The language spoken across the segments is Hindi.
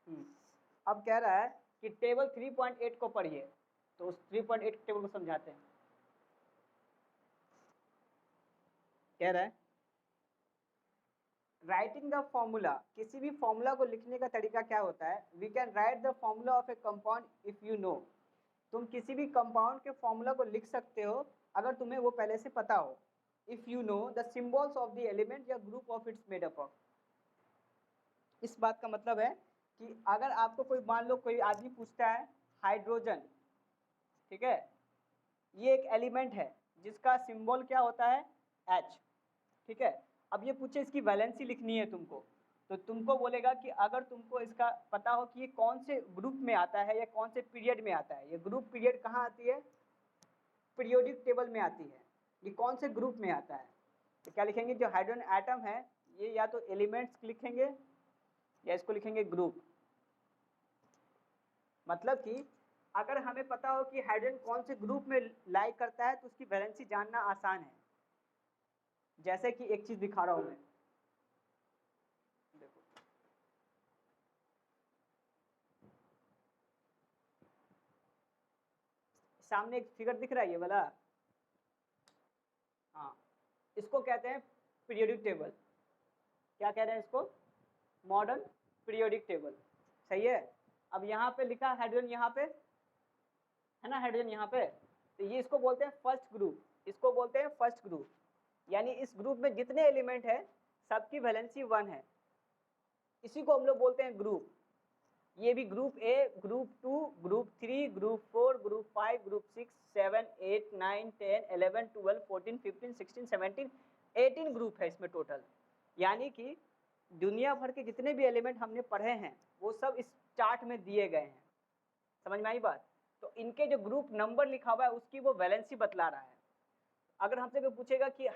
हम्म, अब कह रहा है कि टेबल 3.8 को पढ़िए, तो उस 3.8 टेबल को समझाते हैं। कह रहा है राइटिंग द फॉर्मूला, किसी भी फॉर्मूला को लिखने का तरीका क्या होता है। We can write the formula of a compound if you know, तुम किसी भी कंपाउंड के फॉर्मूला को लिख सकते हो अगर तुम्हें वो पहले से पता हो। If you know the symbols of the element या group of its made up of. इस बात का मतलब है कि अगर आपको कोई, मान लो कोई आदमी पूछता है हाइड्रोजन, ठीक है, ये एक एलिमेंट है जिसका सिंबल क्या होता है, H, ठीक है। अब ये पूछे इसकी वैलेंसी लिखनी है तुमको, तो तुमको बोलेगा कि अगर तुमको इसका पता हो कि ये कौन से ग्रुप में आता है या कौन से पीरियड में आता है, ये ग्रुप पीरियड कहाँ आती है, पीरियोडिक टेबल में आती है, ये कौन से ग्रुप में आता है, तो क्या लिखेंगे, जो हाइड्रोजन एटम है ये या तो एलिमेंट्स लिखेंगे या इसको लिखेंगे ग्रुप। मतलब कि अगर हमें पता हो कि हाइड्रोजन कौन से ग्रुप में लाई करता है तो उसकी वैलेंसी जानना आसान है। जैसे कि एक चीज दिखा रहा हूं मैं, देखो सामने एक फिगर दिख रहा है ये वाला, हाँ, इसको कहते हैं पीरियोडिक टेबल। क्या कह रहे हैं इसको, मॉडर्न पीरियोडिक टेबल, सही है। अब यहाँ पे लिखा हाइड्रोजन, यहाँ पे है ना हाइड्रोजन यहाँ पे, तो ये इसको बोलते हैं फर्स्ट ग्रुप, इसको बोलते हैं फर्स्ट ग्रुप। यानी इस ग्रुप में जितने एलिमेंट है सबकी वैलेंसी 1 है, इसी को हम लोग बोलते हैं ग्रुप। ये भी group A, group 2, group 3, group 4, group 5, group 6, 7, 8, 9, 10, 11, 12, 14, 15, 16, 17, 18 group है इसमें टोटल। यानी कि दुनिया भर के जितने भी एलिमेंट हमने पढ़े हैं वो सब इस चार्ट में दिए गए हैं। समझ में आई बात। तो इनके जो ग्रुप नंबर लिखा हुआ है उसकी वो वैलेंसी बतला रहा है। अगर हमसे कोई पूछेगा कि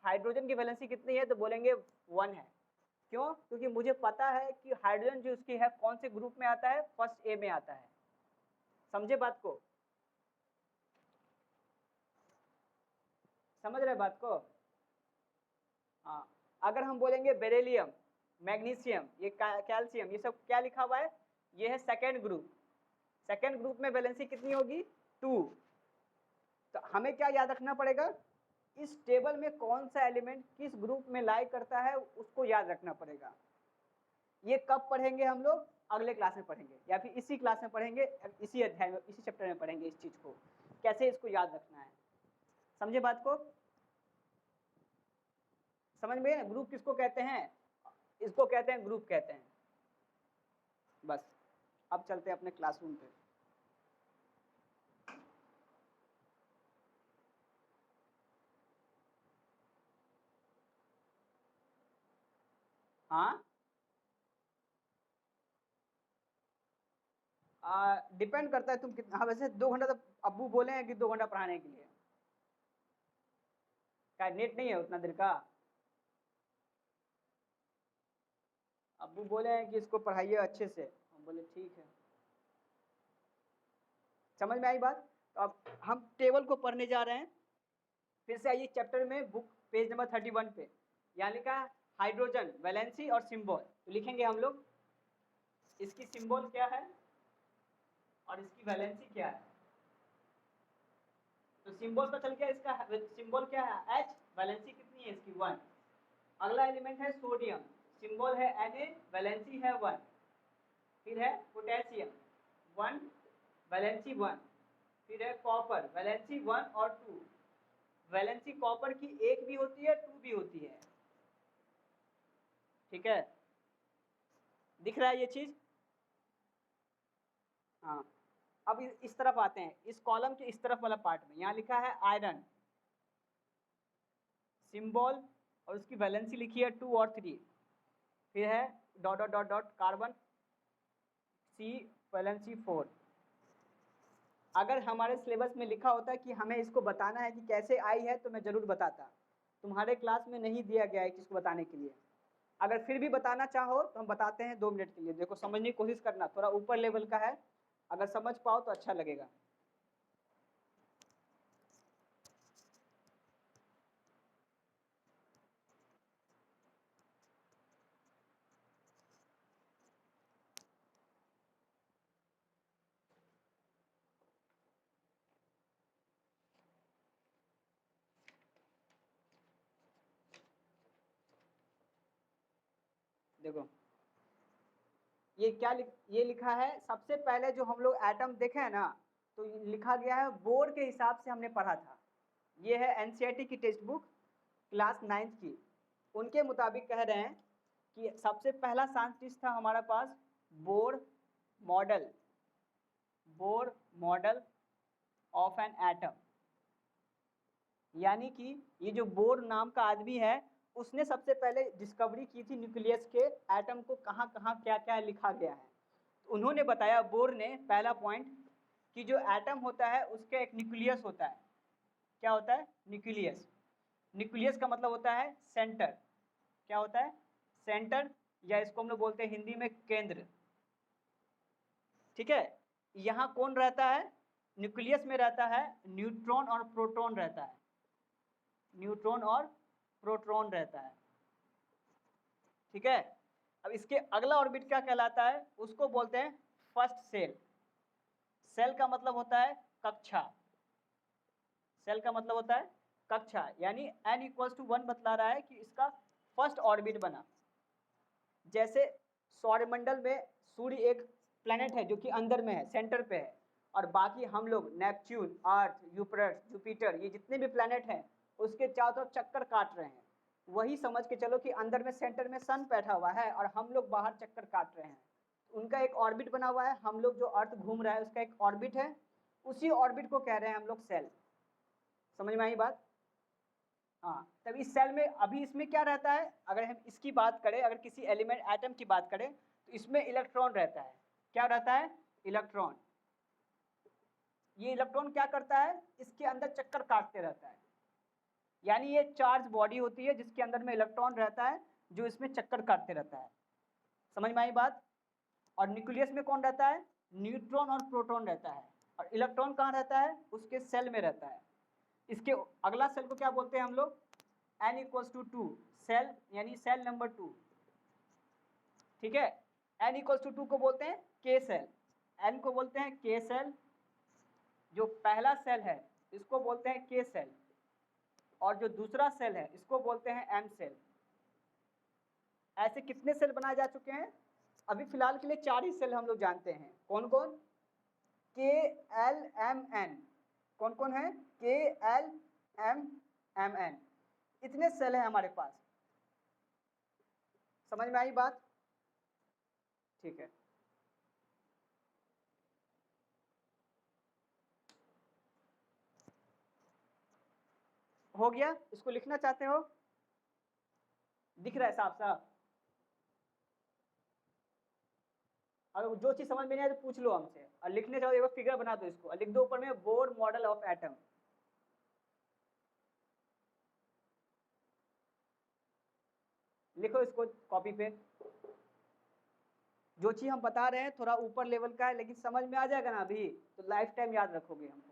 हाइड्रोजन की वैलेंसी कितनी है तो बोलेंगे 1 है। क्यों, क्योंकि मुझे पता है कि हाइड्रोजन जो उसकी है कौन से ग्रुप में आता है, फर्स्ट ए में आता है। समझे बात को, समझ रहे बात को। हाँ, अगर हम बोलेंगे बेरिलियम, मैग्नीशियम, ये कैल्शियम, ये सब क्या लिखा हुआ है, ये है सेकेंड ग्रुप। सेकेंड ग्रुप में वैलेंसी कितनी होगी, 2। तो हमें क्या याद रखना पड़ेगा, इस टेबल में कौन सा एलिमेंट किस ग्रुप में लाई करता है उसको याद रखना पड़ेगा। ये कब पढ़ेंगे हम लोग, अगले क्लास में पढ़ेंगे या फिर इसी क्लास में पढ़ेंगे, इसी अध्याय में, इसी चैप्टर में पढ़ेंगे इस चीज को, कैसे इसको याद रखना है। समझे बात को, समझ में, ग्रुप किसको कहते हैं, इसको कहते हैं ग्रुप कहते हैं। बस अब चलते हैं अपने क्लासरूम पे। हाँ, डिपेंड करता है तुम कितना, हाँ वैसे 2 घंटा तो अब्बू बोले हैं कि 2 घंटा पढ़ाने के लिए। क्या नेट नहीं है उतना देर का, अब्बू बोले हैं कि इसको पढ़ाइए अच्छे से, हम बोले ठीक है। समझ में आई बात। तो अब हम टेबल को पढ़ने जा रहे हैं। फिर से आइए चैप्टर में, बुक पेज नंबर 31 पे, यहाँ लिखा है हाइड्रोजन वैलेंसी और सिंबल। तो लिखेंगे हम लोग इसकी सिंबल क्या है और इसकी वैलेंसी क्या है। तो सिंबल का चल गया, इसका सिंबल क्या है H, वैलेंसी कितनी है इसकी 1। अगला एलिमेंट है सोडियम, सिंबल है Na, वैलेंसी है 1। फिर है पोटेशियम 1, वैलेंसी 1। फिर है कॉपर, वैलेंसी 1 और 2। वैलेंसी कॉपर की 1 भी होती है 2 भी होती है, ठीक है, दिख रहा है ये चीज। हाँ, अब इस तरफ आते हैं, इस कॉलम के इस तरफ वाला पार्ट में, यहाँ लिखा है आयरन, सिंबल और उसकी वैलेंसी लिखी है 2 और 3। फिर है dot dot dot dot carbon, C, valency 4। अगर हमारे सिलेबस में लिखा होता है कि हमें इसको बताना है कि कैसे आई है तो मैं जरूर बताता। तुम्हारे क्लास में नहीं दिया गया है इसको बताने के लिए। अगर फिर भी बताना चाहो तो हम बताते हैं 2 मिनट के लिए। देखो समझने की कोशिश करना, थोड़ा ऊपर लेवल का है, अगर समझ पाओ तो अच्छा लगेगा। देखो ये क्या ये लिखा है, सबसे पहले जो हम लोग एटम देखे हैं ना, तो लिखा गया है बोर्ड के हिसाब से हमने पढ़ा था। ये है एनसीईआरटी की टेक्स्ट बुक क्लास 9th की, उनके मुताबिक कह रहे हैं कि सबसे पहला साइंटिस्ट था हमारे पास Bohr model of an atom, यानी कि ये जो बोर नाम का आदमी है उसने सबसे पहले डिस्कवरी की थी न्यूक्लियस के, एटम को कहाँ कहाँ क्या क्या लिखा गया है। तो उन्होंने बताया, बोर ने, पहला पॉइंट कि जो एटम होता है उसका एक न्यूक्लियस होता है। क्या होता है? न्यूक्लियस। न्यूक्लियस का मतलब होता है सेंटर। क्या होता है? सेंटर, या इसको हम लोग बोलते हैं हिंदी में केंद्र। ठीक है, यहाँ कौन रहता है? न्यूक्लियस में रहता है न्यूट्रॉन और प्रोटॉन रहता है, न्यूट्रॉन और प्रोटॉन रहता है। ठीक है, अब इसके अगला ऑर्बिट क्या कहलाता है? उसको बोलते हैं फर्स्ट सेल। सेल का मतलब होता है कक्षा, सेल का मतलब होता है कक्षा, यानी n=1 बतला रहा है कि इसका फर्स्ट ऑर्बिट बना। जैसे सौरमंडल में सूर्य एक प्लेनेट है जो कि अंदर में है, सेंटर पे है, और बाकी हम लोग नेपच्यून, अर्थ, जुपिटर, ये जितने भी प्लेनेट हैं उसके चारों तरफ चक्कर काट रहे हैं। वही समझ के चलो कि अंदर में सेंटर में सन बैठा हुआ है और हम लोग बाहर चक्कर काट रहे हैं। उनका एक ऑर्बिट बना हुआ है, हम लोग जो अर्थ घूम रहा है उसका एक ऑर्बिट है, उसी ऑर्बिट को कह रहे हैं हम लोग सेल। समझ में आई बात? हाँ, तब इस सेल में अभी इसमें क्या रहता है? अगर हम इसकी बात करें, अगर किसी एलिमेंट एटम की बात करें, तो इसमें इलेक्ट्रॉन रहता है। क्या रहता है? इलेक्ट्रॉन। ये इलेक्ट्रॉन क्या करता है? इसके अंदर चक्कर काटते रहता है, यानी ये चार्ज बॉडी होती है जिसके अंदर में इलेक्ट्रॉन रहता है जो इसमें चक्कर काटते रहता है। समझ में आई बात? और न्यूक्लियस में कौन रहता है? न्यूट्रॉन और प्रोटॉन रहता है। और इलेक्ट्रॉन कहाँ रहता है? उसके सेल में रहता है। इसके अगला सेल को क्या बोलते हैं हम लोग? n=2 सेल, यानी सेल नंबर 2। ठीक है, n=2 को बोलते हैं के सेल, n को बोलते हैं के सेल। जो पहला सेल है इसको बोलते हैं के सेल, और जो दूसरा सेल है इसको बोलते हैं एम सेल। ऐसे कितने सेल बनाए जा चुके हैं? अभी फिलहाल के लिए 4 ही सेल हम लोग जानते हैं। कौन कौन? के एल एम एन। कौन कौन है? के एल एम एन। इतने सेल हैं हमारे पास। समझ में आई बात? ठीक है, हो गया? इसको लिखना चाहते हो? दिख रहा है साफ साफ? अगर जो चीज समझ में नहीं आए तो पूछ लो हमसे, और लिखने चाहो एक फिगर बना दो इसको और लिख दो ऊपर में बोर मॉडल ऑफ एटम। लिखो इसको कॉपी पे। जो चीज हम बता रहे हैं थोड़ा ऊपर लेवल का है, लेकिन समझ में आ जाएगा ना अभी, तो लाइफ टाइम याद रखोगे हमको।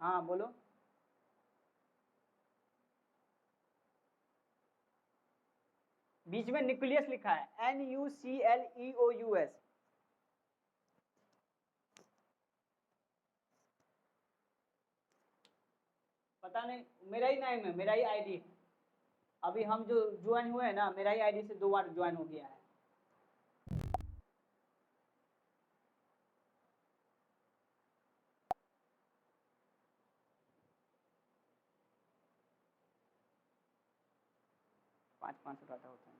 हाँ बोलो। बीच में न्यूक्लियस लिखा है, NUCLEOUS। पता नहीं, मेरा ही नाम है, मेरा ही आईडी है। अभी हम जो ज्वाइन हुए हैं ना, मेरा ही आईडी से 2 बार ज्वाइन हो गया है। पाँच पाँच उठाता होता है।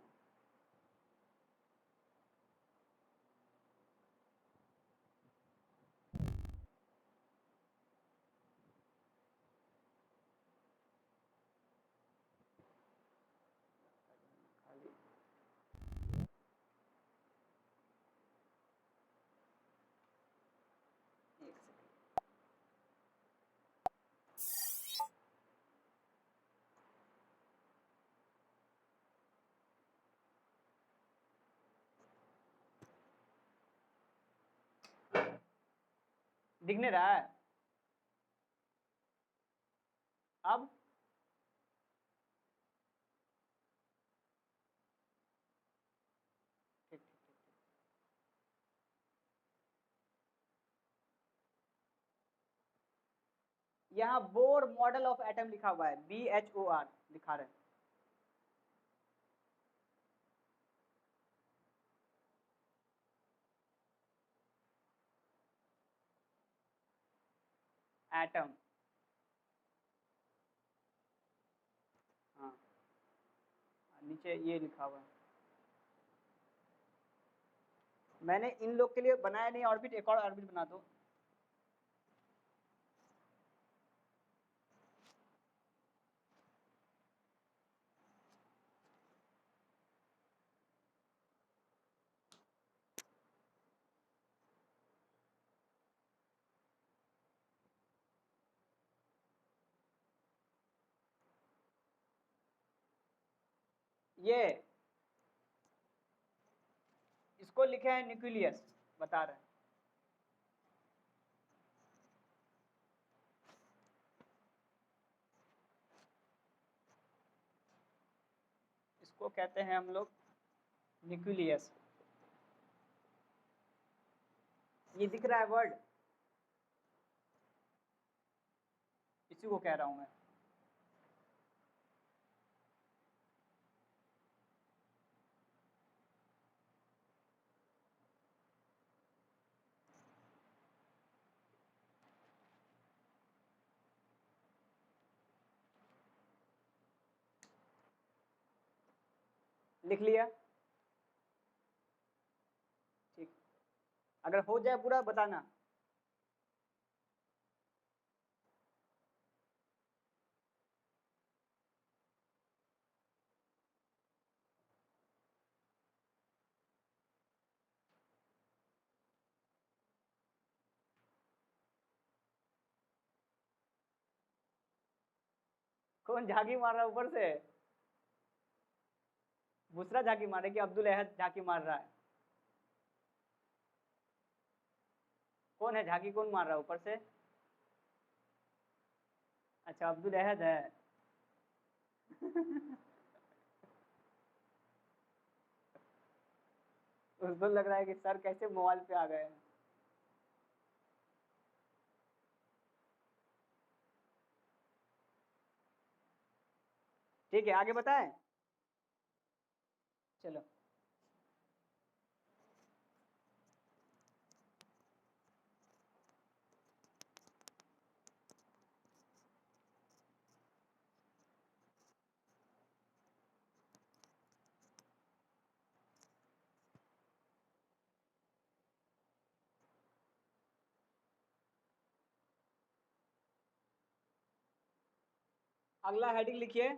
दिख नहीं रहा है अब? ठीक ठीक ठीक। यहाँ बोर मॉडल ऑफ एटम लिखा हुआ है, BHOR लिखा रहे हैं। एटम, हाँ नीचे ये लिखा हुआ है। मैंने इन लोग के लिए बनाया नहीं ऑर्बिट, एक और ऑर्बिट बना दो। ये इसको लिखे हैं न्यूक्लियस, बता रहे हैं। इसको कहते हैं हम लोग न्यूक्लियस। ये दिख रहा है वर्ड, इसी को कह रहा हूं मैं। लिख लिया? ठीक, अगर हो जाए पूरा बताना। कौन झांकी मार रहा है ऊपर से? बुसरा झांकी मार रहा है कि अब्दुल अहद झांकी मार रहा है? कौन है झांकी, कौन मार रहा है ऊपर से? अच्छा अब्दुल अहद है। उसको लग रहा है कि सर कैसे मोबाइल पे आ गए हैं। ठीक है, आगे बताएं। चलो अगला हेडिंग लिखिए,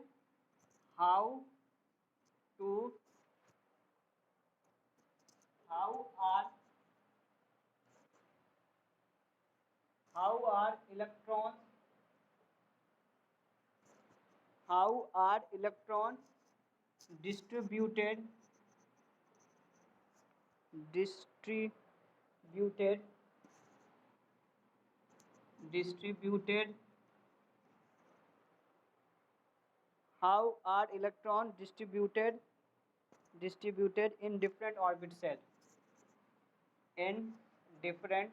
how to how are electrons distributed distributed distributed how are electrons distributed in different orbit cell, in different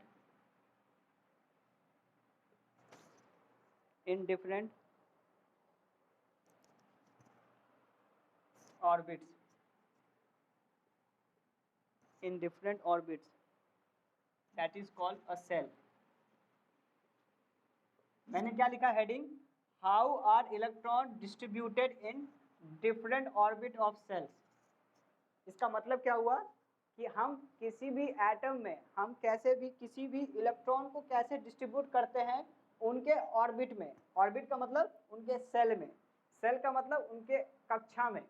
orbits, in different orbits, that is called a cell. मैंने क्या लिखा heading, how are electron distributed in different orbit of cells. इसका मतलब क्या हुआ कि हम किसी भी एटम में हम कैसे भी किसी भी इलेक्ट्रॉन को कैसे डिस्ट्रीब्यूट करते हैं उनके ऑर्बिट में। ऑर्बिट का मतलब उनके सेल में, सेल का मतलब उनके कक्षा में।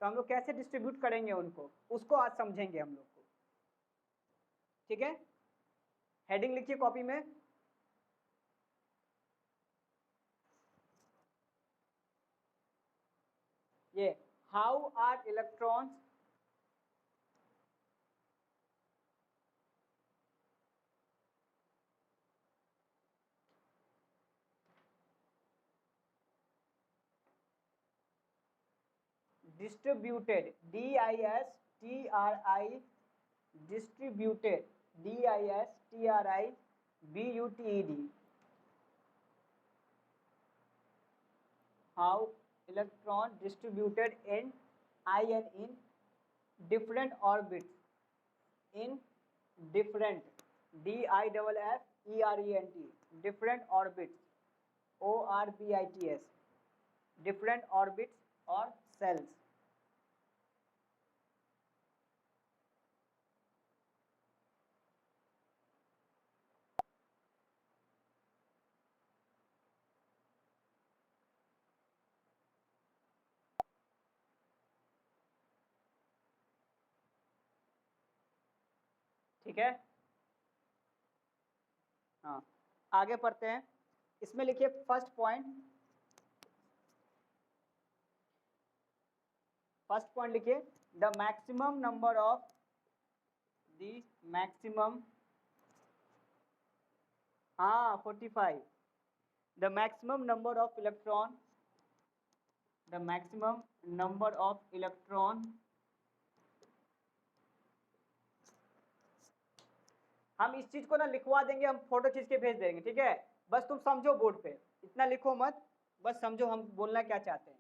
तो हम लोग कैसे डिस्ट्रीब्यूट करेंगे उनको, उसको आज समझेंगे हम लोग को। ठीक है, हेडिंग लिखिए कॉपी में, ये how are electrons distributed, D-I-S-T-R-I, distributed, D-I-S-T-R-I-B-U-T-E-D, how electron distributed in in different orbits, in different, D-I-F-F-E-R-E-N-T, different orbits, O-R-B-I-T-S, different orbits or cells. ठीक है, हाँ आगे पढ़ते हैं। इसमें लिखिए फर्स्ट पॉइंट, फर्स्ट पॉइंट लिखिए, the maximum number of, the maximum, हाँ 45, the maximum number of electron, the maximum number of electron, हम इस चीज को ना लिखवा देंगे, हम फोटो खींच के भेज देंगे। ठीक है, बस तुम समझो बोर्ड पे, इतना लिखो मत, बस समझो हम बोलना क्या चाहते हैं।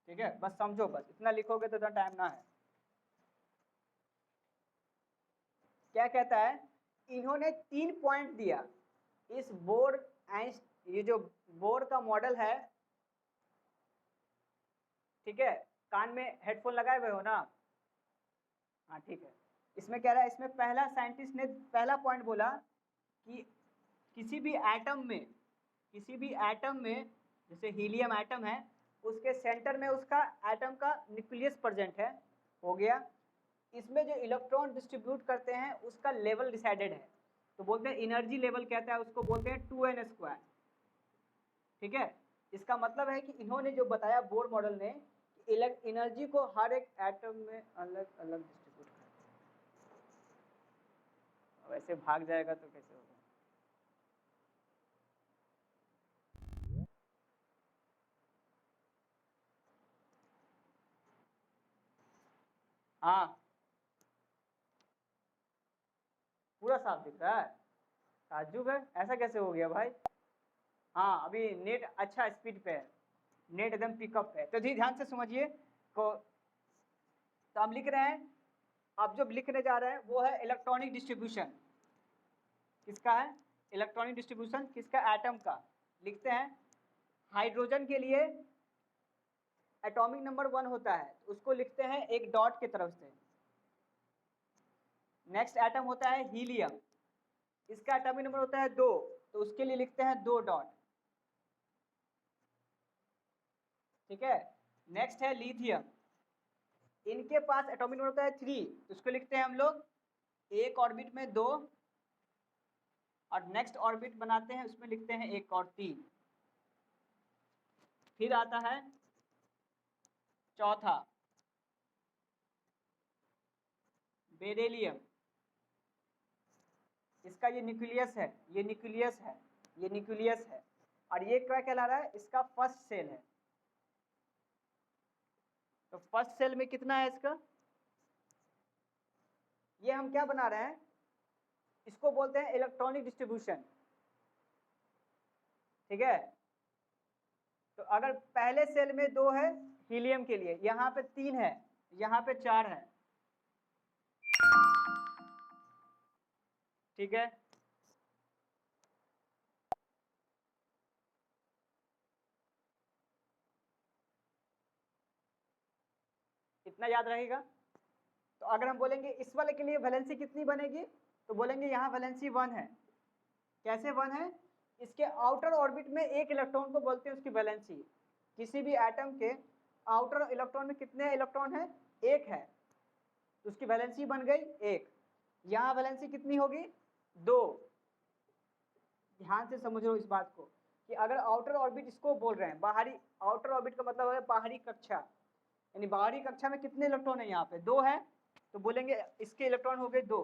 ठीक है, बस समझो, बस इतना लिखोगे तो इतना टाइम ना है। क्या कहता है, इन्होंने 3 पॉइंट दिया इस बोर, ये जो बोर का मॉडल है। ठीक है, कान में हेडफोन लगाए हुए हो ना, हाँ ठीक है। इसमें कह रहा है, इसमें पहला साइंटिस्ट ने पहला पॉइंट बोला कि किसी भी एटम में, किसी भी एटम में, जैसे हीलियम एटम है, उसके सेंटर में उसका एटम का न्यूक्लियस प्रेजेंट है, हो गया। इसमें जो इलेक्ट्रॉन डिस्ट्रीब्यूट करते हैं उसका लेवल डिसाइडेड है, तो बोलते हैं एनर्जी लेवल कहता है उसको, बोलते हैं 2n²। ठीक है, इसका मतलब है कि इन्होंने जो बताया बोर मॉडल ने, एनर्जी को हर एक एटम में अलग अलग डिस्ट्रीब्यूट करते हैं। वैसे भाग जाएगा तो कैसे होगा। हाँ पूरा साफ दिख रहा है, ताज्जुब है, ऐसा कैसे हो गया भाई। हाँ अभी नेट अच्छा स्पीड पे है, नेट एकदम पिकअप है। तो जी ध्यान से समझिए को, तो हम लिख रहे हैं, आप जो लिखने जा रहे हैं वो है इलेक्ट्रॉनिक डिस्ट्रीब्यूशन। किसका है इलेक्ट्रॉनिक डिस्ट्रीब्यूशन, किसका, एटम का। लिखते हैं, हाइड्रोजन के लिए एटॉमिक नंबर 1 होता है, उसको लिखते हैं एक डॉट की तरफ से। नेक्स्ट एटम होता है हीलियम, इसका एटॉमिक नंबर होता है 2, तो उसके लिए लिखते हैं 2 डॉट। ठीक है, नेक्स्ट है लिथियम, इनके पास एटॉमिक नंबर होता है 3, तो उसको लिखते हैं हम लोग एक ऑर्बिट में 2, और नेक्स्ट ऑर्बिट बनाते हैं उसमें लिखते हैं 1 और 3। फिर आता है चौथा बेरिलियम, इसका ये न्यूक्लियस है, ये न्यूक्लियस है, ये न्यूक्लियस है, और ये क्या कहला रहा है, इसका फर्स्ट सेल है। तो फर्स्ट सेल में कितना है इसका, ये हम क्या बना रहे हैं, इसको बोलते हैं इलेक्ट्रॉनिक डिस्ट्रीब्यूशन। ठीक है, तो अगर पहले सेल में 2 है हीलियम के लिए यहाँ पे 3 है, यहाँ पे 4 है, ठीक है। इतना याद रहेगा। तो अगर हम बोलेंगे इस वाले के लिए वैलेंसी कितनी बनेगी, तो बोलेंगे यहाँ वैलेंसी 1 है। कैसे 1 है? इसके आउटर ऑर्बिट में एक इलेक्ट्रॉन को बोलते हैं उसकी वैलेंसी। किसी भी एटम के आउटर इलेक्ट्रॉन में कितने इलेक्ट्रॉन है? 1 है, तो उसकी वैलेंसी बन गई 1। यहाँ वैलेंसी कितनी होगी? 2। ध्यान से समझ लो इस बात को कि अगर आउटर ऑर्बिट इसको बोल रहे हैं, बाहरी आउटर ऑर्बिट का मतलब है बाहरी कक्षा, यानी बाहरी कक्षा में कितने इलेक्ट्रॉन है? यहाँ पे 2 है, तो बोलेंगे इसके इलेक्ट्रॉन हो गए 2।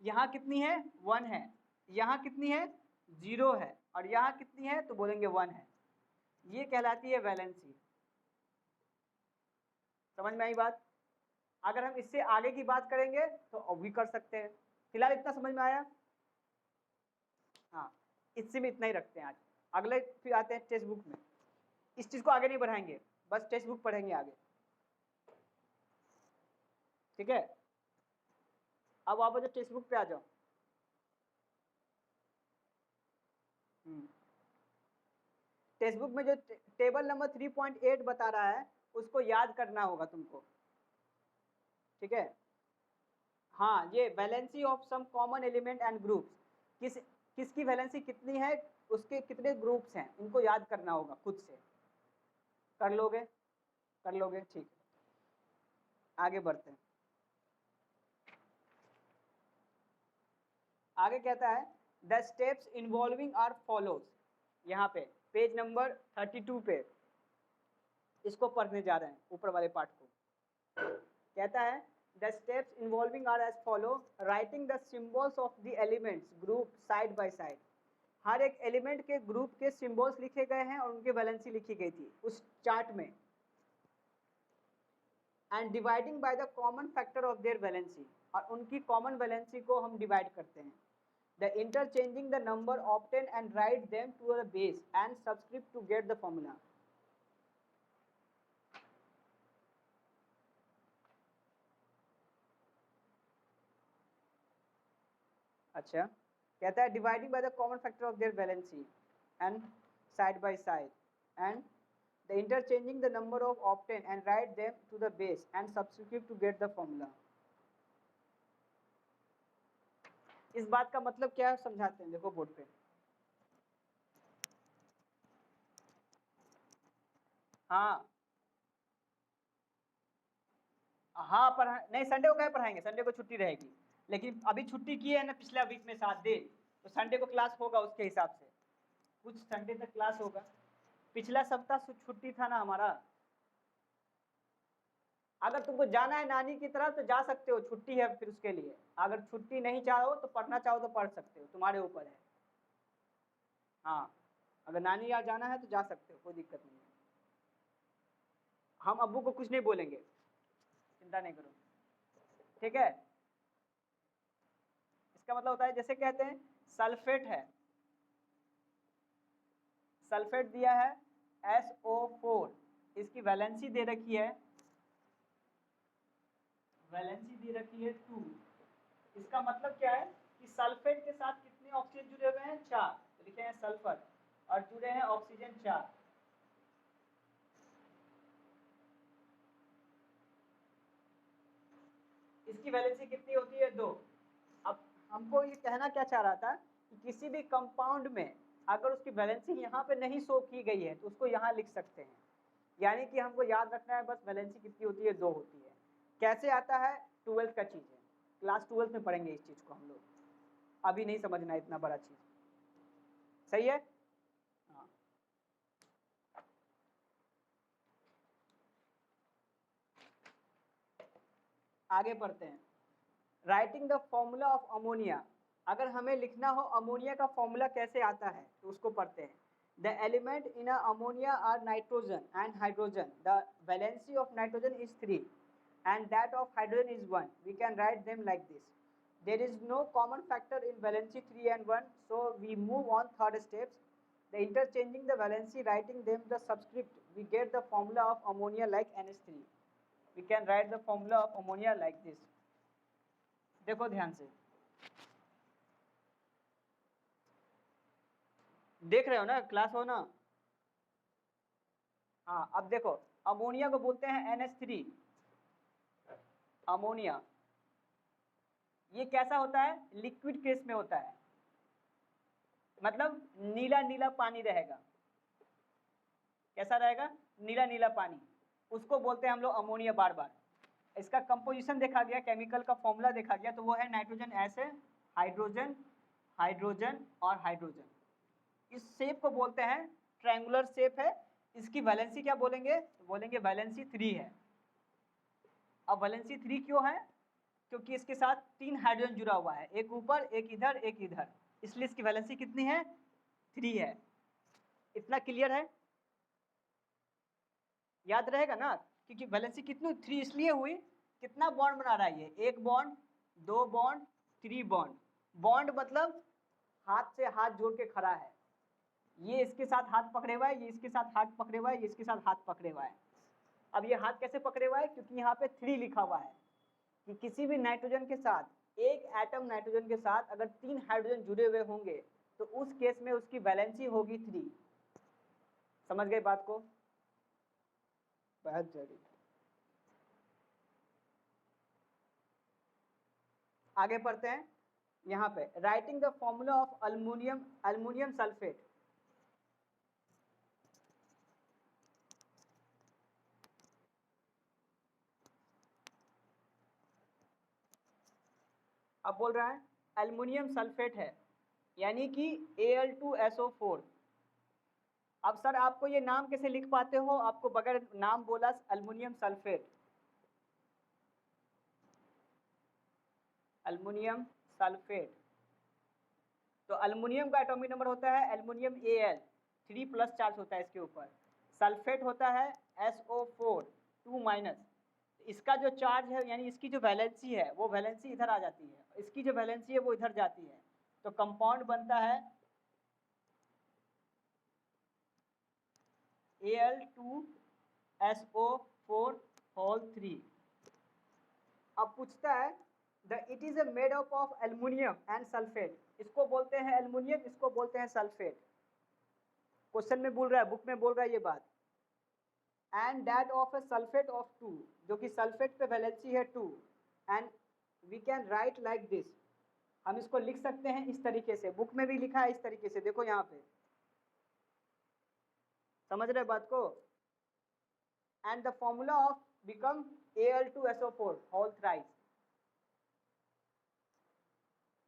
यहाँ कितनी है? 1 है। यहाँ कितनी है? 0 है। और यहाँ कितनी है? तो बोलेंगे 1 है। ये कहलाती है वैलेंसी। समझ में आई बात? अगर हम इससे आगे की बात करेंगे तो अब भी कर सकते हैं। फिलहाल इतना समझ में आया? हाँ, इससे भी इतना ही रखते हैं आज। अगले फिर आते हैं टेक्स्ट बुक में। इस चीज को आगे नहीं बढ़ाएंगे, बस टेक्स्ट बुक पढ़ेंगे आगे, ठीक है। अब आप जो टेक्स्ट बुक पे आ जाओ। टेक्स्ट बुक में जो टेबल नंबर 3.8 बता रहा है उसको याद करना होगा तुमको, ठीक है। हाँ, ये valency of some common element and groups, किसकी वैलेंसी कितनी है, उसके कितने ग्रुप्स हैं, इनको याद करना होगा खुद से। कर लोगे? कर लोगे, ठीक है। आगे बढ़ते हैं। आगे कहता है the steps involving are follows. यहाँ पे पेज नंबर 32 पे इसको पढ़ने जा रहे हैं, ऊपर वाले पार्ट को। कहता है the steps involving are as follow, writing the symbols of the elements group side by side. हर एक एलिमेंट के ग्रुप के सिंबल्स लिखे गए हैं और उनकी वैलेंसी लिखी गई थी उस चार्ट में। And dividing by the common factor of their valency, और उनकी कॉमन वैलेंसी को हम डिवाइड करते हैं। The interchanging the number obtained and write them to a base and subscript to get the formula. अच्छा, कहता है dividing by the common factor of their valency and side by side, and the interchanging the number of obtained and write them to the base and substitute to get the formula. इस बात का मतलब क्या है समझाते हैं, देखो बोर्ड पे। हाँ हाँ, नहीं, संडे को क्या पढ़ाएंगे, संडे को छुट्टी रहेगी। लेकिन अभी छुट्टी की है ना पिछला वीक में 7 दिन, तो संडे को क्लास होगा उसके हिसाब से, कुछ संडे तक क्लास होगा। पिछला सप्ताह छुट्टी था ना हमारा। अगर तुमको जाना है नानी की तरफ तो जा सकते हो, छुट्टी है फिर उसके लिए। अगर छुट्टी नहीं चाहो तो पढ़ना चाहो तो पढ़ सकते हो, तुम्हारे ऊपर है। हाँ, अगर नानी यहाँ जाना है तो जा सकते हो, कोई दिक्कत नहीं है। हम अब्बू को कुछ नहीं बोलेंगे, चिंता नहीं करो, ठीक है। इसका मतलब होता है जैसे कहते हैं सल्फेट है, सल्फेट दिया है SO4, इसकी वैलेंसी दे रखी है, वैलेंसी दे रखी है 2। इसका मतलब क्या है कि सल्फेट के साथ कितने ऑक्सीजन जुड़े हुए हैं? 4, तो लिखे हैं सल्फर, और जुड़े हैं ऑक्सीजन 4। इसकी वैलेंसी कितनी होती है? 2। अब हमको ये कहना क्या चाह रहा था कि किसी भी कंपाउंड में अगर उसकी वैलेंसी यहाँ पे नहीं शो की गई है तो उसको यहाँ लिख सकते हैं। यानी कि हमको याद रखना है बस वैलेंसी कितनी होती है? 2 होती है। कैसे आता है? 12th का चीज़ है, क्लास 12th में पढ़ेंगे इस चीज़ को हम लोग, अभी नहीं समझना इतना बड़ा चीज़, सही है। हाँ, आगे पढ़ते हैं। Writing the formula of ammonia, अगर हमें लिखना हो अमोनिया का फॉर्मूला कैसे आता है तो उसको पढ़ते हैं। The element in ammonia are nitrogen and hydrogen, the valency of nitrogen is 3 and that of hydrogen is 1. We can write them like this. There is no common factor in valency 3 and 1, so we move on third steps. the interchanging the valency, writing them the subscript, we get the formula of ammonia like NH3. We can write the formula of ammonia like this. देखो ध्यान से, देख रहे हो ना, क्लास हो ना? हाँ, अब देखो अमोनिया को बोलते हैं NH3, अमोनिया। ये कैसा होता है? लिक्विड केस में होता है, मतलब नीला नीला पानी रहेगा। कैसा रहेगा? नीला नीला पानी, उसको बोलते हैं हम लोग अमोनिया। बार बार इसका कंपोजिशन देखा गया, केमिकल का फॉर्मूला देखा गया, तो वो है नाइट्रोजन ऐसे, हाइड्रोजन, हाइड्रोजन और हाइड्रोजन। इस शेप को बोलते हैं ट्रायंगुलर शेप है। इसकी वैलेंसी क्या बोलेंगे? बोलेंगे वैलेंसी 3 है। अब वैलेंसी 3 क्यों है? क्योंकि इसके साथ 3 हाइड्रोजन जुड़ा हुआ है, एक ऊपर, एक इधर, एक इधर, इसलिए इसकी वैलेंसी कितनी है? 3 है। इतना क्लियर है? याद रहेगा ना? क्योंकि वैलेंसी कितनी 3 इसलिए हुई, कितना बॉन्ड बना रहा है ये? 1 बॉन्ड, 2 बॉन्ड, 3 बॉन्ड। बॉन्ड मतलब हाथ से हाथ जोड़ के खड़ा है, ये इसके साथ हाथ पकड़े हुआ है, ये इसके साथ हाथ पकड़े हुआ है, ये इसके साथ हाथ पकड़े हुआ है। अब ये हाथ कैसे पकड़े हुआ है? क्योंकि यहाँ पे 3 लिखा हुआ है कि किसी भी नाइट्रोजन के साथ, एक एटम नाइट्रोजन के साथ अगर 3 हाइड्रोजन जुड़े हुए होंगे तो उस केस में उसकी वैलेंसी होगी 3। समझ गए बात को? बहुत जरूरी। आगे पढ़ते हैं। यहाँ पे writing the formula of aluminium, aluminium sulphate. अब बोल रहा है एल्युमिनियम सल्फेट है, यानी कि Al2SO4। अब सर आपको ये नाम कैसे लिख पाते हो? आपको बगैर नाम बोला एल्युमिनियम सल्फेट, एल्युमिनियम सल्फेट। तो एल्युमिनियम का एटॉमिक नंबर होता है एल्युमिनियम Al, 3+ चार्ज होता है इसके ऊपर। सल्फेट होता है SO4, 2-। इसका जो चार्ज है, यानी इसकी जो वैलेंसी है, वो वैलेंसी इधर आ जाती है, इसकी जो वैलेंसी है वो इधर जाती है, तो कंपाउंड बनता है Al2SO4 3। अब पूछता है it is made up of aluminium and sulphate. इसको बोलते हैं एल्युमिनियम, इसको बोलते हैं सल्फेट। क्वेश्चन में बोल रहा है, बुक में बोल रहा है ये बात। And that of a sulphate ऑफ 2, जो कि सल्फेट पे वैलेंसी है 2। And we can write like this, हम इसको लिख सकते हैं इस तरीके से, बुक में भी लिखा है इस तरीके से, देखो यहाँ पे। समझ रहे बात को? And the formula of become Al2SO4 whole thrice.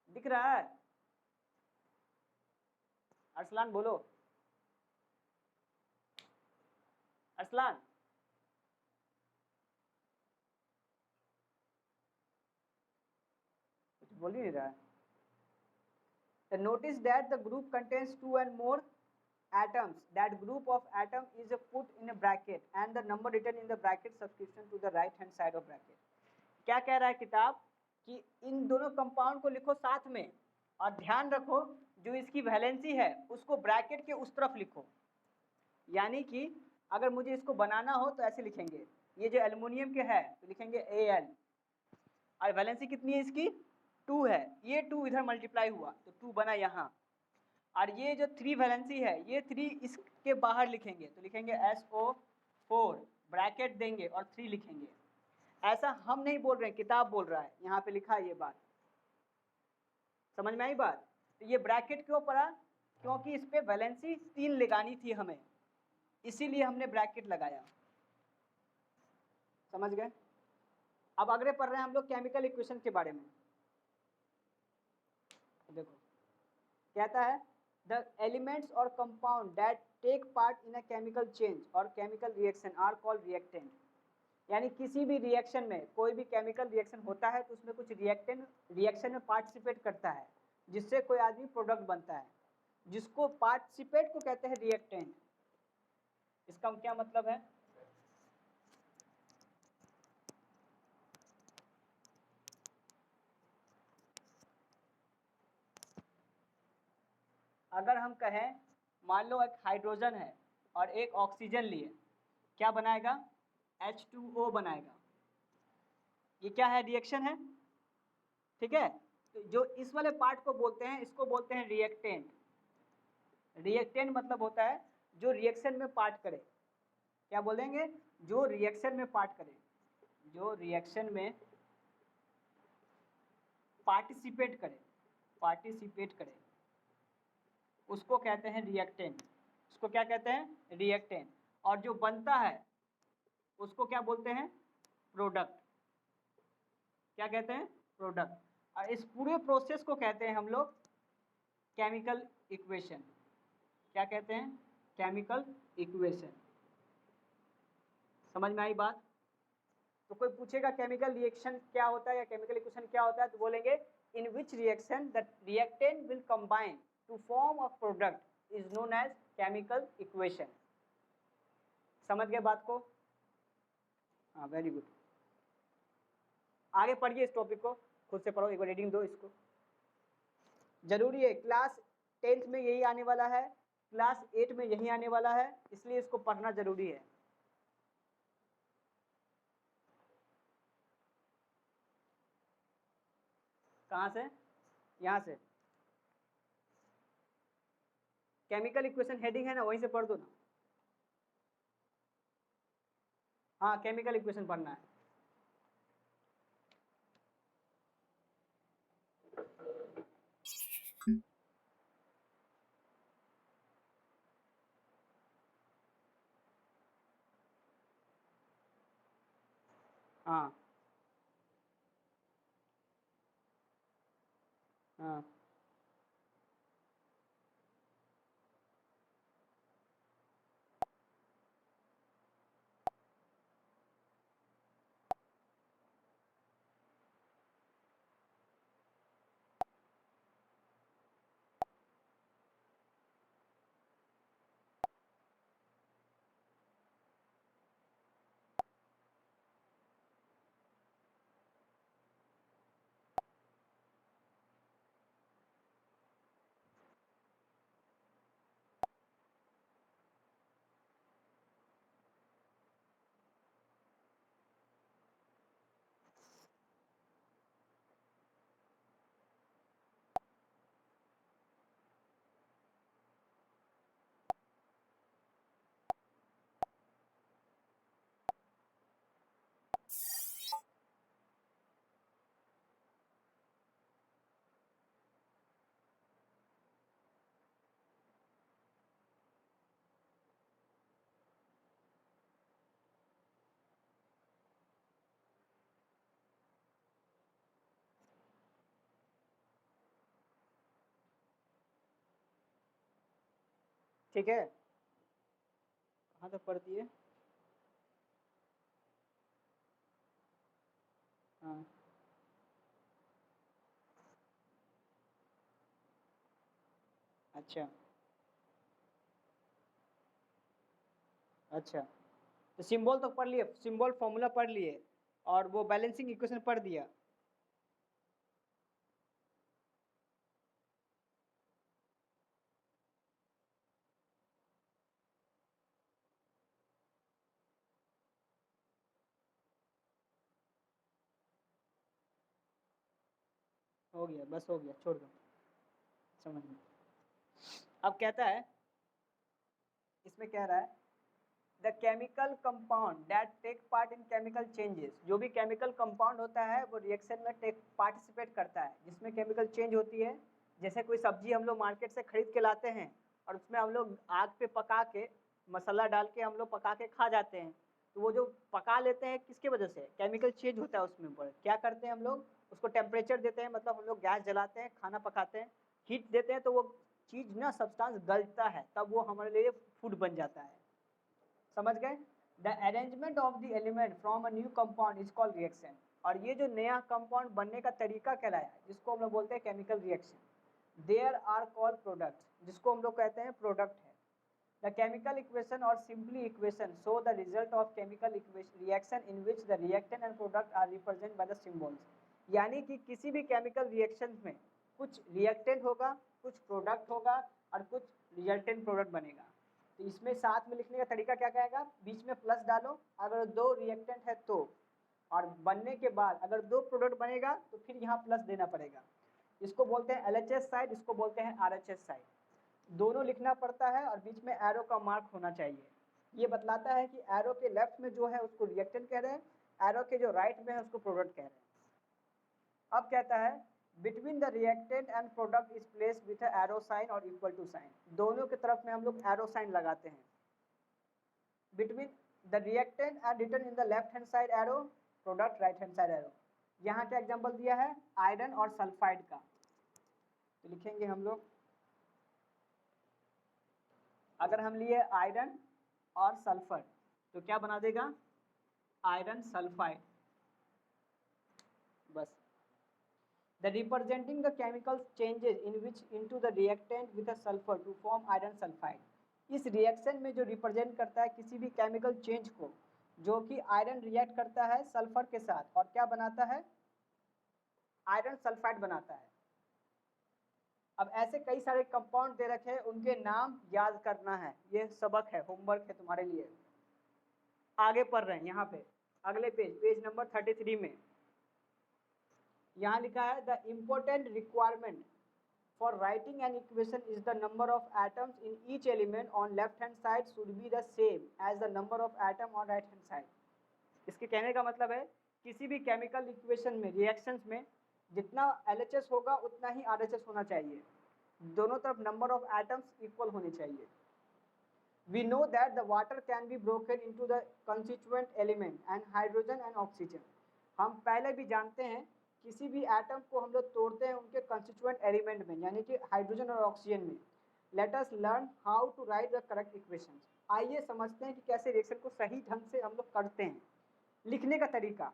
दिख रहा है? अरसलान बोलो, अरसलान। कुछ बोल ही नहीं रहा है। The notice that the group contains 2 and more atoms. That group of atom is put in a bracket and the number written in the bracket subscription to the right hand side of bracket. क्या कह रहा है किताब कि इन दोनों कंपाउंड को लिखो साथ में, और ध्यान रखो जो इसकी वैलेंसी है उसको ब्रैकेट के उस तरफ लिखो। यानी कि अगर मुझे इसको बनाना हो तो ऐसे लिखेंगे, ये जो एल्युमिनियम के है तो लिखेंगे Al, और वैलेंसी कितनी है इसकी? 2 है। ये 2 इधर मल्टीप्लाई हुआ तो 2 बना यहाँ, और ये जो 3 वैलेंसी है, ये 3 इसके बाहर लिखेंगे तो लिखेंगे SO4, ब्रैकेट देंगे और 3 लिखेंगे। ऐसा हम नहीं बोल रहे हैं, किताब बोल रहा है, यहाँ पे लिखा है ये बात। समझ में आई बात? तो ये ब्रैकेट क्यों पड़ा? क्योंकि इस पे वैलेंसी 3 लगानी थी हमें, इसीलिए हमने ब्रैकेट लगाया। समझ गए? अब आगे पढ़ रहे हैं हम लोग केमिकल इक्वेशन के बारे में। देखो कहता है द एलिमेंट्स और compound that take part in a chemical change और chemical reaction are called reactant. यानी किसी भी रिएक्शन में, कोई भी केमिकल रिएक्शन होता है तो उसमें कुछ रिएक्टेंट रिएक्शन में पार्टिसिपेट करता है, जिससे कोई आदमी प्रोडक्ट बनता है, जिसको पार्टिसिपेट को कहते हैं रिएक्टेंट। इसका क्या मतलब है? अगर हम कहें मान लो एक हाइड्रोजन है और एक ऑक्सीजन लिए, क्या बनाएगा? H2O बनाएगा। ये क्या है? रिएक्शन है, ठीक है। तो जो इस वाले पार्ट को बोलते हैं, इसको बोलते हैं रिएक्टेंट। रिएक्टेंट मतलब होता है जो रिएक्शन में पार्ट करे। क्या बोलेंगे? जो रिएक्शन में पार्ट करे, जो रिएक्शन में पार्टिसिपेट करे, पार्टिसिपेट करे, उसको कहते हैं रिएक्टेंट। उसको क्या कहते हैं? रिएक्टेंट। और जो बनता है उसको क्या बोलते हैं? प्रोडक्ट। क्या कहते हैं? प्रोडक्ट। और इस पूरे प्रोसेस को कहते हैं हम लोग केमिकल इक्वेशन। क्या कहते हैं? Chemical equation. समझ में आई बात? तो कोई पूछेगा केमिकल रिएक्शन क्या होता है या केमिकल इक्वेशन क्या होता है, तो बोलेंगे in which reaction the reactant will combine to form a product is known as chemical equation. समझ गए बात को? हाँ, वेरी गुड। आगे पढ़िए इस टॉपिक को, खुद से पढ़ो, एक बार रीडिंग दो इसको। जरूरी है, क्लास 10th में यही आने वाला है, क्लास 8 में यही आने वाला है, इसलिए इसको पढ़ना जरूरी है। कहाँ से? यहाँ से केमिकल इक्वेशन हेडिंग है ना, वहीं से पढ़ दो ना। हाँ, केमिकल इक्वेशन पढ़ना है। हाँ हाँ ठीक है। कहाँ तक पढ़ दिए? हाँ अच्छा अच्छा, तो सिंबल तो पढ़ लिए, सिंबल फॉर्मूला पढ़ लिए, और वो बैलेंसिंग इक्वेशन पढ़ दिया। हो गया, बस हो गया, छोड़ दो, समझ में। अब कहता है, इसमें कह रहा है the chemical compound that take part in chemical changes. जो भी केमिकल कंपाउंड होता है वो रिएक्शन में पार्टिसिपेट करता है, जिसमें केमिकल चेंज होती है। जैसे कोई सब्जी हम लोग मार्केट से खरीद के लाते हैं और उसमें हम लोग आग पे पका के, मसाला डाल के हम लोग पका के खा जाते हैं, तो वो जो पका लेते हैं किसके वजह से? केमिकल चेंज होता है उसमें। पर क्या करते हैं हम लोग? उसको टेम्परेचर देते हैं, मतलब हम लोग गैस जलाते हैं, खाना पकाते हैं, हीट देते हैं, तो वो चीज़ ना, सब्सटेंस गलता है, तब वो हमारे लिए फूड बन जाता है। समझ गए? The arrangement of the element from a new compound is called reaction. और ये जो नया कंपाउंड बनने का तरीका कहलाया, जिसको हम लोग बोलते हैं chemical reaction. There are called products, जिसको हम लोग कहते हैं प्रोडक्ट है। द केमिकल इक्वेशन और simply equation show the result of chemical reaction in which the reactant and product are represent by the symbols. यानी कि किसी भी केमिकल रिएक्शन में कुछ रिएक्टेंट होगा, कुछ प्रोडक्ट होगा और कुछ रिजल्टेंट प्रोडक्ट बनेगा। तो इसमें साथ में लिखने का तरीका क्या कहेगा, बीच में प्लस डालो अगर 2 रिएक्टेंट है तो, और बनने के बाद अगर 2 प्रोडक्ट बनेगा तो फिर यहाँ प्लस देना पड़ेगा। इसको बोलते हैं LHS साइड, इसको बोलते हैं RHS साइड। दोनों लिखना पड़ता है और बीच में एरो का मार्क होना चाहिए। ये बतलाता है कि एरो के लेफ्ट में जो है उसको रिएक्टेंट कह रहे हैं, एरो के जो राइट में है उसको प्रोडक्ट कह रहे हैं। अब कहता है between the reactant and product is place with arrow sign और इक्वल टू साइन। दोनों की तरफ में हम लोग एरो साइन लगाते हैं। Between the reactant and written in the left hand side arrow, product right hand side arrow. यहाँ क्या एग्जाम्पल दिया है, आयरन और सल्फाइड का। तो लिखेंगे हम लोग, अगर हम लिए आयरन और सल्फर तो क्या बना देगा, आयरन सल्फाइड, बस। The representing the chemical changes in which into the reactant with a sulfur to form iron sulfide। इस रिएक्शन में जो रिप्रेजेंट करता है किसी भी केमिकल चेंज को, जो कि आयरन रिएक्ट करता है सल्फर के साथ और क्या बनाता है, आयरन सल्फाइड बनाता है। अब ऐसे कई सारे कंपाउंड दे रखे हैं, उनके नाम याद करना है, ये सबक है, होमवर्क है तुम्हारे लिए। आगे पढ़ रहे हैं यहाँ पे अगले पेज नंबर 33 में यहाँ लिखा है the important requirement for writing an equation is the number of atoms in each element on left hand side should be the same as the number of atom on right hand side. इसके कहने का मतलब है किसी भी केमिकल इक्वेशन में, रिएक्शंस में जितना LHS होगा उतना ही RHS होना चाहिए, दोनों तरफ नंबर ऑफ एटम्स इक्वल होने चाहिए। We know that the water can be broken into the constituent element and hydrogen and oxygen। हम पहले भी जानते हैं किसी भी एटम को हम लोग तोड़ते हैं उनके कंस्टिट्यूएंट एलिमेंट में, यानी कि हाइड्रोजन और ऑक्सीजन में। Let us learn how to write the correct equation. आइए समझते हैं कि कैसे रिएक्शन को सही ढंग से हम लोग करते हैं। लिखने का तरीका,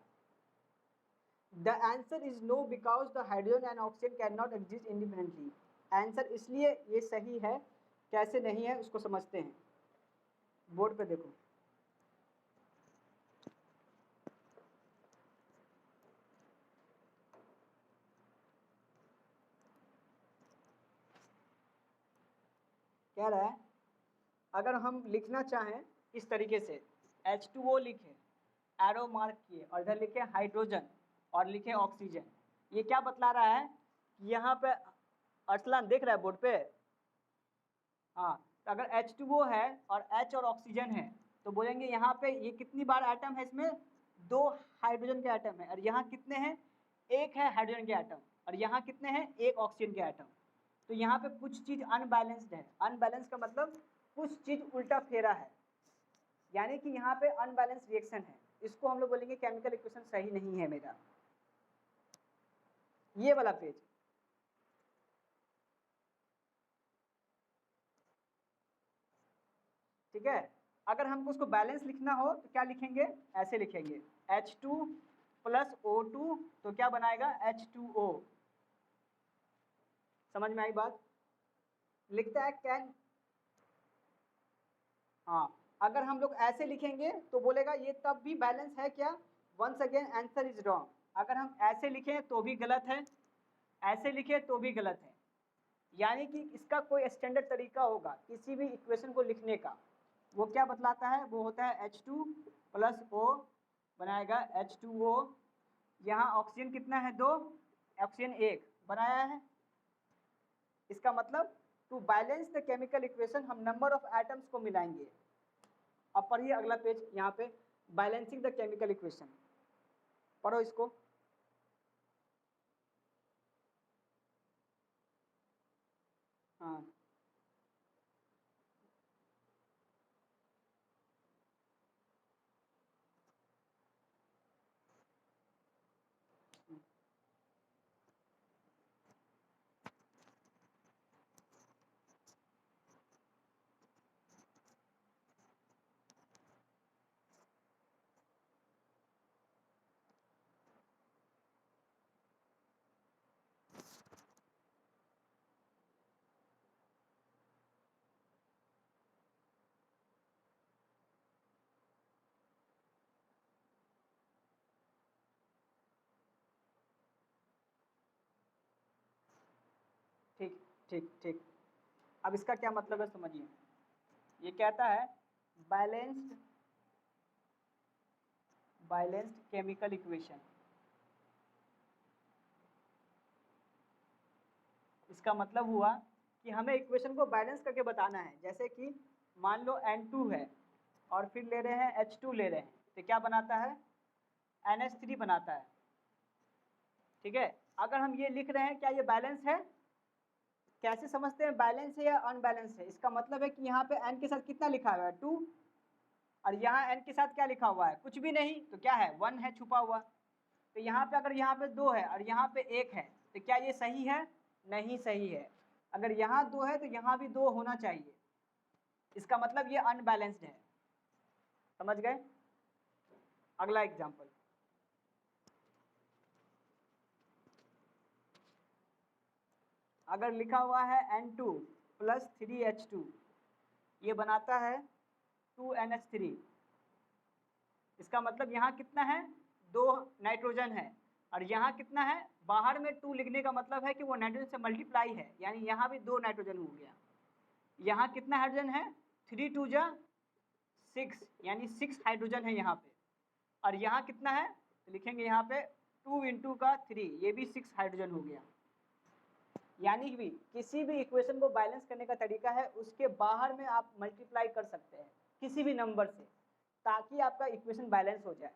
the answer is no because the hydrogen and oxygen can not exist independently. Answer इसलिए ये सही है, कैसे नहीं है उसको समझते हैं। बोर्ड पे देखो, कह रहा है अगर हम लिखना चाहें इस तरीके से, H2O लिखे, एरो मार्क किए और इधर लिखे हाइड्रोजन और लिखे ऑक्सीजन, ये क्या बतला रहा है कि यहाँ पे, अरसलान देख रहा है बोर्ड पे, हाँ, तो अगर H2O है और H और ऑक्सीजन है तो बोलेंगे यहाँ पे ये कितनी बार एटम है, इसमें 2 हाइड्रोजन के एटम है, और यहाँ कितने हैं, 1 है हाइड्रोजन के एटम, और यहाँ कितने हैं, 1 ऑक्सीजन के एटम। तो यहाँ पे कुछ चीज अनबैलेंस्ड है। अनबैलेंस का मतलब कुछ चीज उल्टा फेरा है, यानी कि यहाँ पे अनबैलेंस रिएक्शन है, इसको हम लोग बोलेंगे केमिकल इक्वेशन सही नहीं है मेरा। ये वाला पेज, ठीक है। अगर हमको उसको बैलेंस लिखना हो तो क्या लिखेंगे, ऐसे लिखेंगे H2 + O2 तो क्या बनाएगा, H2O। समझ में आई बात। लिखता है कैन, हाँ, अगर हम लोग ऐसे लिखेंगे तो बोलेगा ये तब भी बैलेंस है क्या, once again answer is wrong. अगर हम ऐसे लिखें तो भी गलत है, ऐसे लिखे तो भी गलत है, यानी कि इसका कोई स्टैंडर्ड तरीका होगा किसी भी इक्वेशन को लिखने का। वो क्या बतलाता है, वो होता है H2 + O बनाएगा H2O। यहाँ ऑक्सीजन कितना है, 2, ऑक्सीजन 1 बनाया है। इसका मतलब to balance the chemical equation हम नंबर ऑफ एटम्स को मिलाएंगे। अब पढ़िए अगला पेज, यहाँ पे बैलेंसिंग द केमिकल इक्वेशन, पढ़ो इसको। हाँ, ठीक ठीक ठीक। अब इसका क्या मतलब है समझिए। ये कहता है बैलेंस्ड केमिकल इक्वेशन। इसका मतलब हुआ कि हमें इक्वेशन को बैलेंस करके बताना है। जैसे कि मान लो N2 है और फिर ले रहे हैं H2 ले रहे हैं, तो क्या बनाता है, NH3 बनाता है। ठीक है, अगर हम ये लिख रहे हैं क्या ये बैलेंस है? कैसे समझते हैं बैलेंस है या अनबैलेंस है? इसका मतलब है कि यहाँ पे n के साथ कितना लिखा हुआ है 2, और यहाँ n के साथ क्या लिखा हुआ है, कुछ भी नहीं, तो क्या है 1 है छुपा हुआ। तो यहाँ पे अगर यहाँ पे 2 है और यहाँ पे 1 है, तो क्या ये सही है? नहीं सही है। अगर यहाँ 2 है तो यहाँ भी 2 होना चाहिए, इसका मतलब ये अनबैलेंस्ड है। समझ गए? अगला एग्जाम्पल, अगर लिखा हुआ है N2 प्लस 3H2, ये बनाता है 2NH3। इसका मतलब यहाँ कितना है, 2 नाइट्रोजन है, और यहाँ कितना है, बाहर में 2 लिखने का मतलब है कि वो नाइट्रोजन से मल्टीप्लाई है, यानी यहाँ भी 2 नाइट्रोजन हो गया। यहाँ कितना हाइड्रोजन है, 3 2 जा 6, यानी 6 हाइड्रोजन है यहाँ पे। और यहाँ कितना है, तो लिखेंगे यहाँ पे 2 इंटू का 3, ये भी 6 हाइड्रोजन हो गया। यानी कि किसी भी इक्वेशन को बैलेंस करने का तरीका है उसके बाहर में आप मल्टीप्लाई कर सकते हैं किसी भी नंबर से, ताकि आपका इक्वेशन बैलेंस हो जाए।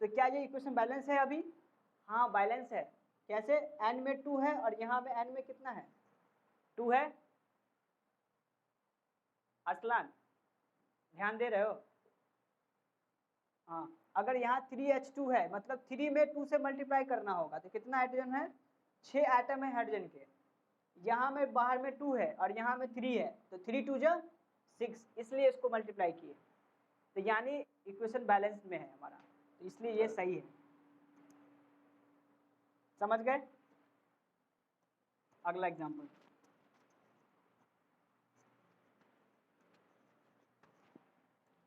तो क्या ये इक्वेशन बैलेंस है अभी? हाँ बैलेंस है। कैसे? n में 2 है और यहाँ में n में कितना है, 2 है। अरसलान ध्यान दे रहे हो? हाँ, अगर यहाँ 3H2 है मतलब 3 में 2 से मल्टीप्लाई करना होगा, तो कितना हाइड्रोजन है, 6 एटम है हाइड्रोजन के। यहाँ में बाहर में 2 है और यहाँ में 3 है, तो 3 2 जा 6, इसलिए इसको मल्टीप्लाई किए। तो यानी इक्वेशन बैलेंस में है हमारा, तो इसलिए ये सही है। समझ गए? अगला एग्जांपल,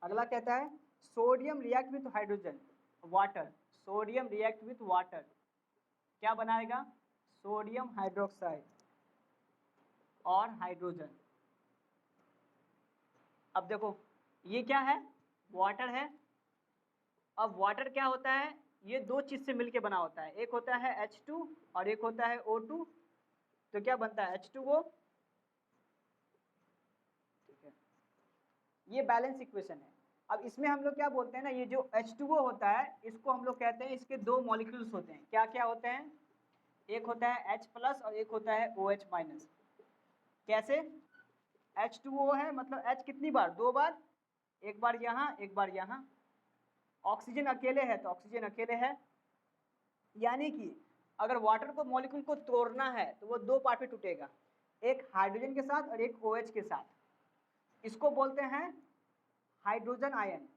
अगला कहता है sodium react with hydrogen water. Sodium react with water, क्या बनाएगा, सोडियम हाइड्रोक्साइड और हाइड्रोजन। अब देखो ये क्या है, वाटर है। अब वाटर क्या होता है, ये 2 चीज से मिलके बना होता है, एक होता है H2 और एक होता है O2। तो क्या बनता है, H2O। ठीक है, ये बैलेंस इक्वेशन है। अब इसमें हम लोग क्या बोलते हैं ना, ये जो H2O होता है इसको हम लोग कहते हैं, इसके 2 मॉलिक्यूल्स होते हैं। क्या क्या होते हैं, एक होता है H प्लस और एक होता है OH माइनस। कैसे, H2O है मतलब H कितनी बार, 2 बार, एक बार यहाँ एक बार यहाँ। ऑक्सीजन अकेले है तो ऑक्सीजन अकेले है। यानी कि अगर वाटर को मॉलिक्यूल को तोड़ना है तो वो 2 पार्ट में टूटेगा, एक हाइड्रोजन के साथ और एक OH के साथ। इसको बोलते हैं हाइड्रोजन आयन।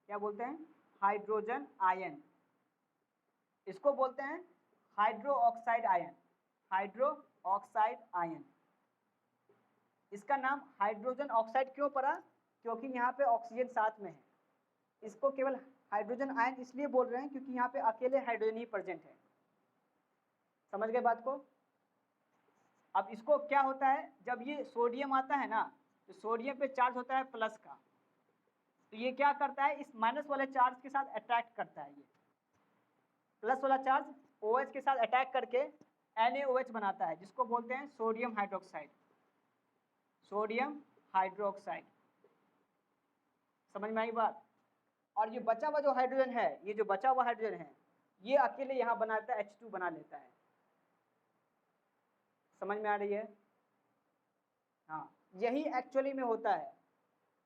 क्या बोलते हैं, हाइड्रोजन आयन। इसको बोलते हैं hydro oxide ion, hydro oxide ion. इसका नाम हाइड्रोजन ऑक्साइड क्यों पड़ा, क्योंकि यहाँ पे ऑक्सीजन साथ में है। इसको केवल हाइड्रोजन आयन इसलिए बोल रहे हैं क्योंकि यहाँ पे अकेले हाइड्रोजन ही प्रेजेंट है। समझ गए बात को? अब इसको क्या होता है, जब ये सोडियम आता है ना, तो सोडियम पे चार्ज होता है प्लस का, तो ये क्या करता है, इस माइनस वाले चार्ज के साथ अट्रैक्ट करता है। ये प्लस वाला चार्ज OH के साथ अटैक करके NaOH बनाता है, जिसको बोलते हैं सोडियम हाइड्रोक्साइड, सोडियम हाइड्रोक्साइड। समझ में आई बात? और ये बचा हुआ जो हाइड्रोजन है, ये जो बचा हुआ हाइड्रोजन है, ये अकेले यहाँ बनाता है, H2 बना लेता है। समझ में आ रही है? हाँ, यही एक्चुअली में होता है।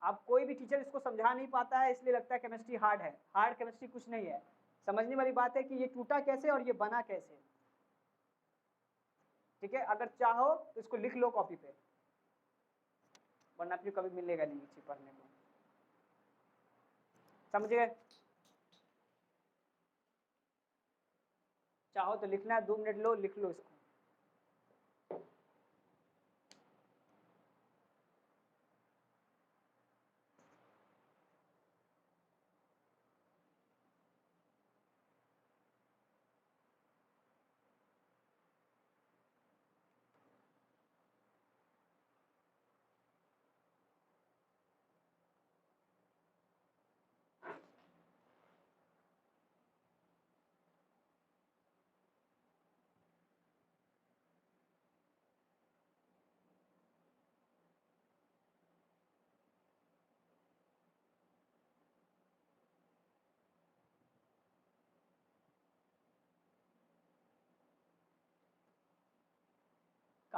अब कोई भी टीचर इसको समझा नहीं पाता है, इसलिए लगता है केमिस्ट्री हार्ड है। हार्ड केमिस्ट्री कुछ नहीं है। समझने वाली बात है कि ये टूटा कैसे और ये बना कैसे। ठीक है, अगर चाहो तो इसको लिख लो कॉपी पे, वरना फिर कभी मिलेगा नहीं नीचे पढ़ने को। समझ गए? चाहो तो लिखना है, 2 मिनट लो, लिख लो इसको।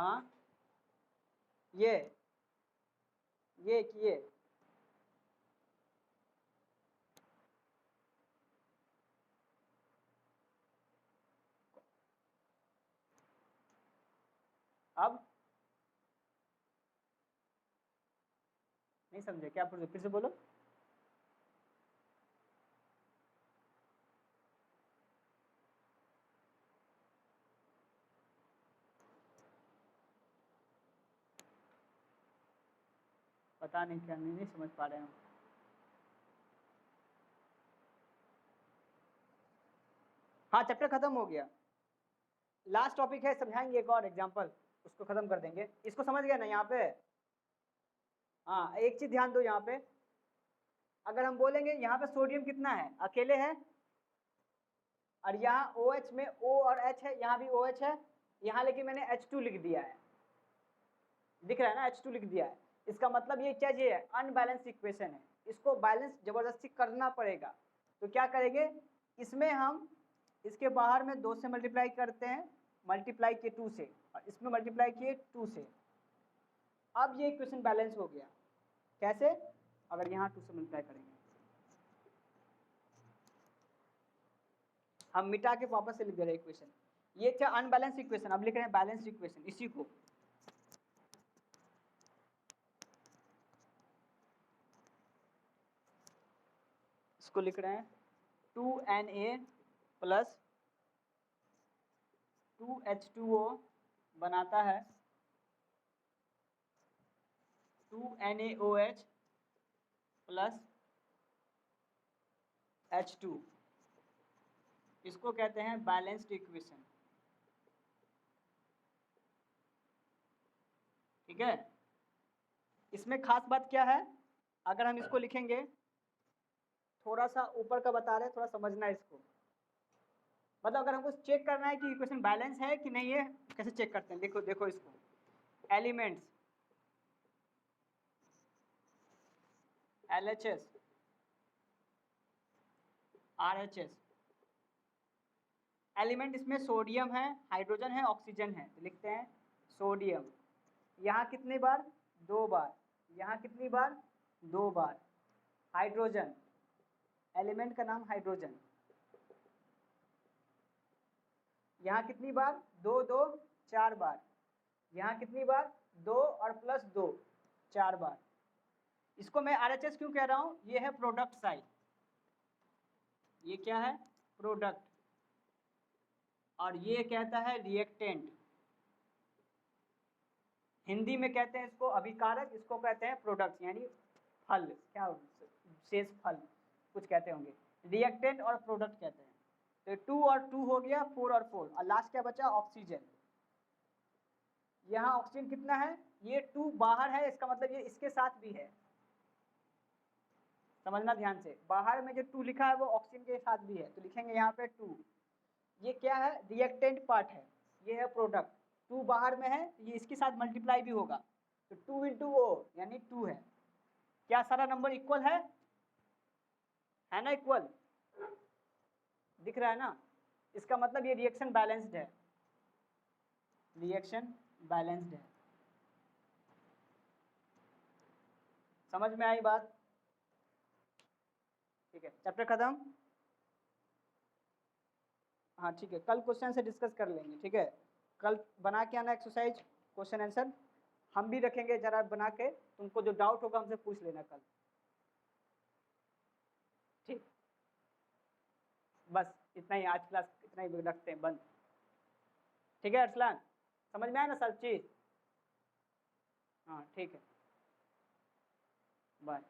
कहाँ, ये किए, अब नहीं समझे क्या, फिर से बोलो। पता नहीं क्या, नहीं समझ पा रहे हैं। हाँ चैप्टर खत्म हो गया, लास्ट टॉपिक है, समझाएंगे एक और एग्जांपल, उसको खत्म कर देंगे। इसको समझ गया ना यहाँ पे। हाँ एक चीज ध्यान दो यहाँ पे, अगर हम बोलेंगे यहाँ पे सोडियम कितना है, अकेले है, और यहाँ OH में O और H है, यहाँ भी OH है, यहाँ लेकिन मैंने H2 लिख दिया है, दिख रहा है ना, H2 लिख दिया है। इसका मतलब ये क्या है, अनबैलेंस इक्वेशन है, इसको बैलेंस जबरदस्ती करना पड़ेगा। तो क्या करेंगे, इसमें हम इसके बाहर में 2 से मल्टीप्लाई करते हैं, मल्टीप्लाई किए 2 से, और इसमें मल्टीप्लाई किए 2 से। अब ये इक्वेशन बैलेंस हो गया। कैसे, अगर यहाँ 2 से मल्टीप्लाई करेंगे, हम मिटा के वापस से लिख दे रहे हैं इक्वेशन। ये क्या अनबैलेंस इक्वेशन, अब लिख रहे हैं बैलेंस इक्वेशन। इसी को इसको लिख रहे हैं 2Na प्लस 2H2O बनाता है 2NaOH प्लस H2। इसको कहते हैं बैलेंस्ड इक्वेशन। ठीक है, इसमें खास बात क्या है, अगर हम इसको लिखेंगे, थोड़ा सा ऊपर का बता रहे हैं, थोड़ा समझना है इसको। मतलब अगर हमको चेक करना है कि इक्वेशन बैलेंस है कि नहीं है, कैसे चेक करते हैं, देखो देखो इसको, एलिमेंट्स LHS RHS, एलिमेंट इसमें सोडियम है, हाइड्रोजन है, ऑक्सीजन है, तो लिखते हैं सोडियम। यहाँ कितनी बार, 2 बार, यहाँ कितनी बार, 2 बार। हाइड्रोजन, एलिमेंट का नाम हाइड्रोजन, यहाँ कितनी बार, 2 2 4 बार, यहाँ कितनी बार, 2 और प्लस 2 4 बार। इसको मैं RHS क्यों कह रहा हूँ, ये है प्रोडक्ट साइड, ये क्या है, प्रोडक्ट, और ये कहता है रिएक्टेंट। हिंदी में कहते हैं इसको अभिकारक, इसको कहते हैं प्रोडक्ट, यानी फल, क्या शेष फल कुछ कहते होंगे, रिएक्टेंट और प्रोडक्ट कहते हैं। तो 2 और 2 हो गया, 4 और 4, और लास्ट क्या बचा, ऑक्सीजन। यहाँ ऑक्सीजन कितना है, ये 2 बाहर है, इसका मतलब ये इसके साथ भी है, समझना ध्यान से, बाहर में जो 2 लिखा है वो ऑक्सीजन के साथ भी है, तो लिखेंगे यहाँ पे 2। ये क्या है, रिएक्टेंट पार्ट है, ये है प्रोडक्ट। 2 बाहर में है, ये इसके साथ मल्टीप्लाई भी होगा, तो 2 × O यानी 2 है। क्या सारा नंबर इक्वल है ना, इक्वल दिख रहा है ना, इसका मतलब ये रिएक्शन बैलेंस्ड है, रिएक्शन बैलेंस्ड है। समझ में आई बात, ठीक है, चैप्टर खत्म। हाँ ठीक है, कल क्वेश्चन से डिस्कस कर लेंगे, ठीक है, कल बना के आना एक्सरसाइज, क्वेश्चन आंसर हम भी रखेंगे जरा बना के, तुमको जो डाउट होगा हमसे पूछ लेना कल, ठीक। बस इतना ही, आज क्लास इतना ही रखते हैं, बंद। ठीक है अरसलान, समझ में आया ना सब चीज़, हाँ ठीक है, बाय।